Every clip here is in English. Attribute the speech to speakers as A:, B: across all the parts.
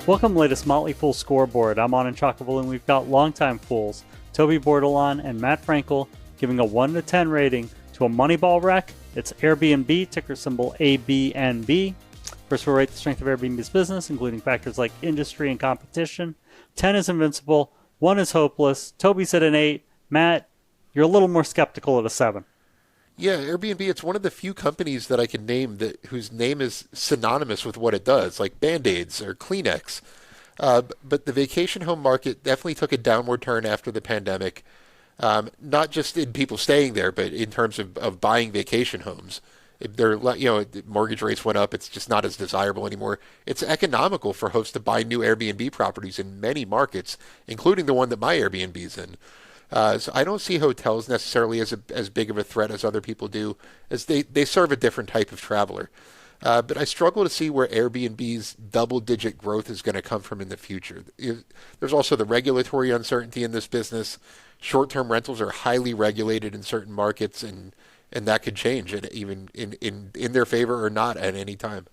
A: Welcome, latest Motley Fool scoreboard. I'm on in Chockable, and we've got longtime fools Toby, Bordelon, and Matt Frankle giving a 1 to 10 rating to a Moneyball wreck. It's Airbnb, ticker symbol ABNB. First, we'll rate the strength of Airbnb's business, including factors like industry and competition. 10 is invincible, 1 is hopeless. Toby's at an 8. Matt, you're a little more skeptical at a 7.
B: Yeah, Airbnb, it's one of the few companies that I can name that whose name is synonymous with what it does, like Band-Aids or Kleenex. But the vacation home market definitely took a downward turn after the pandemic, not just in people staying there, but in terms of buying vacation homes. If they're, mortgage rates went up. It's just not as desirable anymore. It's economical for hosts to buy new Airbnb properties in many markets, including the one that my Airbnb's in. So I don't see hotels necessarily as big of a threat as other people do, as they serve a different type of traveler. But I struggle to see where Airbnb's double-digit growth is going to come from in the future. There's also the regulatory uncertainty in this business. Short-term rentals are highly regulated in certain markets, and that could change, and even in their favor or not at any time.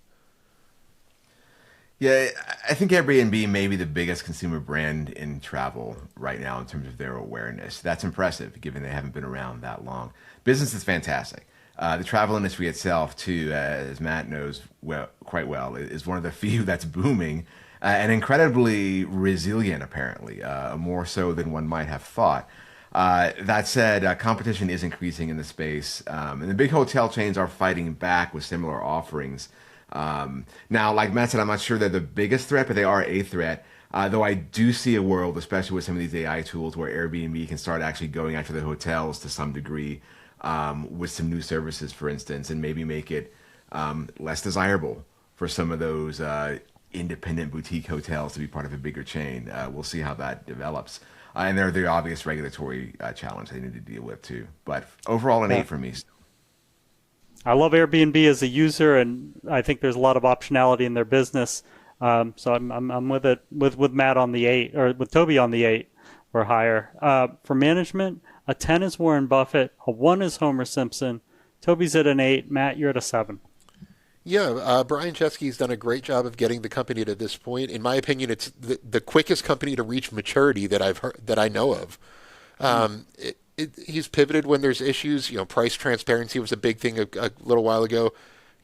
C: Yeah, I think Airbnb may be the biggest consumer brand in travel right now in terms of their awareness. That's impressive, given they haven't been around that long. Business is fantastic. The travel industry itself, too, as Matt knows quite well, is one of the few that's booming and incredibly resilient, apparently, more so than one might have thought. That said, competition is increasing in the space, and the big hotel chains are fighting back with similar offerings. Now, like Matt said, I'm not sure they're the biggest threat, but they are a threat. Though I do see a world, especially with some of these AI tools, where Airbnb can start actually going after the hotels to some degree with some new services, for instance, and maybe make it less desirable for some of those independent boutique hotels to be part of a bigger chain. We'll see how that develops. And they're the obvious regulatory challenge they need to deal with, too. But overall, an 8 for me.
A: I love Airbnb as a user, and I think there's a lot of optionality in their business. So I'm with it with Matt on the 8, or with Toby on the 8 or higher. For management, a 10 is Warren Buffett, a 1 is Homer Simpson. Toby's at an 8. Matt, you're at a 7.
B: Yeah, Brian Chesky's done a great job of getting the company to this point. In my opinion, it's the quickest company to reach maturity that I've heard, that I know of. He's pivoted when there's issues. Price transparency was a big thing a little while ago.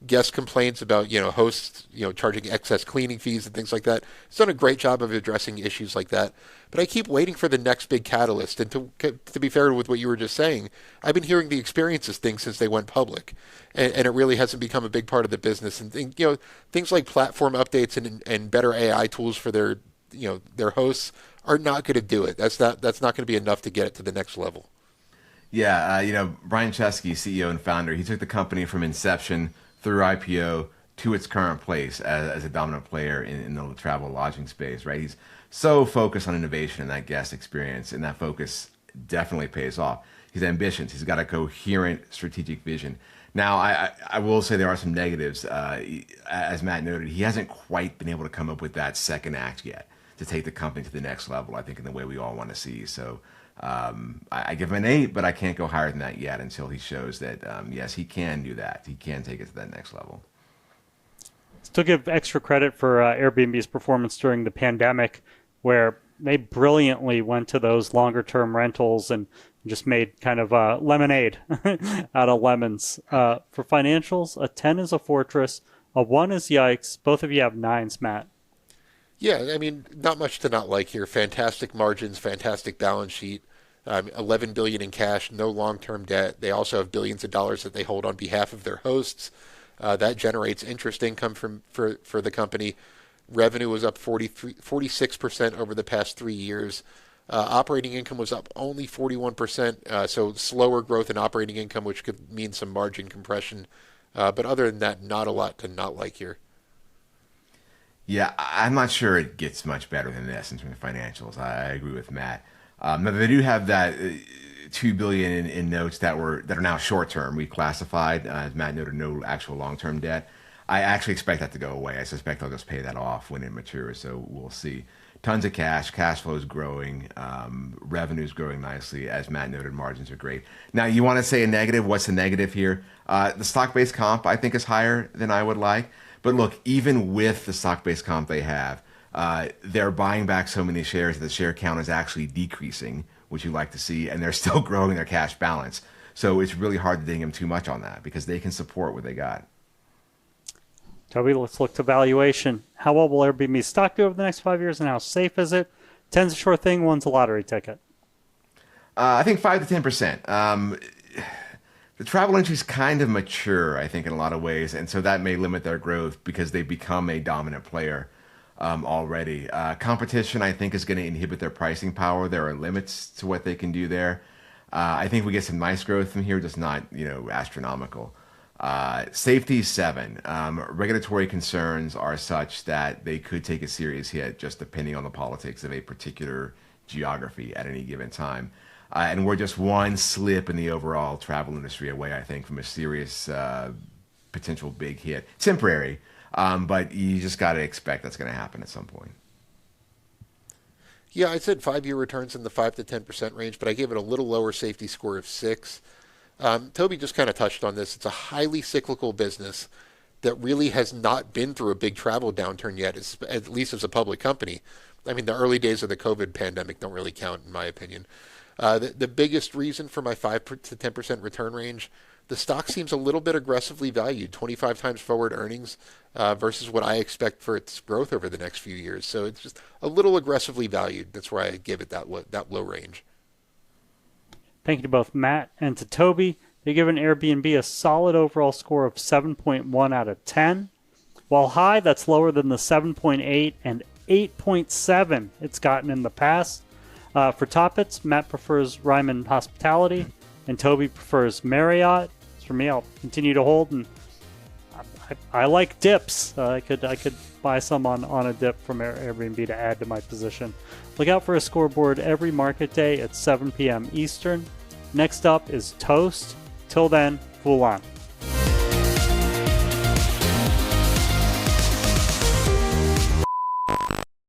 B: Guest complaints about, hosts, charging excess cleaning fees and things like that. He's done a great job of addressing issues like that. But I keep waiting for the next big catalyst. And to be fair with what you were just saying, I've been hearing the experiences thing since they went public. And it really hasn't become a big part of the business. And things like platform updates and better AI tools for their hosts are not going to do it. That's not going to be enough to get it to the next level.
C: Yeah, Brian Chesky, CEO and founder, he took the company from inception through IPO to its current place as a dominant player in the travel lodging space, right? He's so focused on innovation and that guest experience, and that focus definitely pays off. He's ambitious. He's got a coherent strategic vision. Now, I will say there are some negatives. As Matt noted, he hasn't quite been able to come up with that second act yet to take the company to the next level, I think, in the way we all want to see. So I give him an 8, but I can't go higher than that yet until he shows that, yes, he can do that. He can take it to that next level.
A: Still give extra credit for Airbnb's performance during the pandemic, where they brilliantly went to those longer-term rentals and just made kind of lemonade out of lemons. For financials, a 10 is a fortress, a 1 is yikes. Both of you have 9s, Matt.
B: Yeah, I mean, not much to not like here. Fantastic margins, fantastic balance sheet, $11 billion in cash, no long-term debt. They also have billions of dollars that they hold on behalf of their hosts. That generates interest income for the company. Revenue was up 46% over the past 3 years. Operating income was up only 41%, so slower growth in operating income, which could mean some margin compression. But other than that, not a lot to not like here.
C: Yeah, I'm not sure it gets much better than this in terms of financials. I agree with Matt. Now they do have that $2 billion in notes that are now short term, reclassified. As Matt noted, no actual long term debt. I actually expect that to go away. I suspect they'll just pay that off when it matures. So we'll see. Tons of cash flow is growing, revenue's growing nicely. As Matt noted, margins are great. Now, you want to say a negative? What's the negative here? The stock-based comp, I think, is higher than I would like. But look, even with the stock-based comp they have, They're buying back so many shares that the share count is actually decreasing, which you like to see, and they're still growing their cash balance. So it's really hard to ding them too much on that because they can support what they got.
A: Toby, let's look to valuation. How well will Airbnb stock do over the next 5 years, and how safe is it? 10's a sure thing, 1's a lottery ticket.
C: I think 5 to 10%. The travel industry is kind of mature, I think, in a lot of ways, and so that may limit their growth because they've become a dominant player already. Competition, I think, is going to inhibit their pricing power. There are limits to what they can do there. I think we get some nice growth from here, just not, astronomical. Safety 7. Regulatory concerns are such that they could take a serious hit just depending on the politics of a particular geography at any given time. And we're just one slip in the overall travel industry away, I think, from a serious potential big hit. Temporary, but you just got to expect that's going to happen at some point.
B: Yeah, I said 5-year returns in the 5 to 10% range, but I gave it a little lower safety score of 6. Toby just kind of touched on this. It's a highly cyclical business that really has not been through a big travel downturn yet, at least as a public company. I mean, the early days of the COVID pandemic don't really count, in my opinion. The biggest reason for my 5 to 10% return range, the stock seems a little bit aggressively valued, 25 times forward earnings versus what I expect for its growth over the next few years. So it's just a little aggressively valued. That's why I give it that low range.
A: Thank you to both Matt and to Toby. They give an Airbnb a solid overall score of 7.1 out of 10. While high, that's lower than the 7.8 and 8.7 it's gotten in the past. For toppets, Matt prefers Ryman Hospitality, and Toby prefers Marriott. As for me, I'll continue to hold, and I like dips. I could buy some on a dip from Airbnb to add to my position. Look out for a scoreboard every market day at 7 p.m. Eastern. Next up is Toast. Till then, fool on.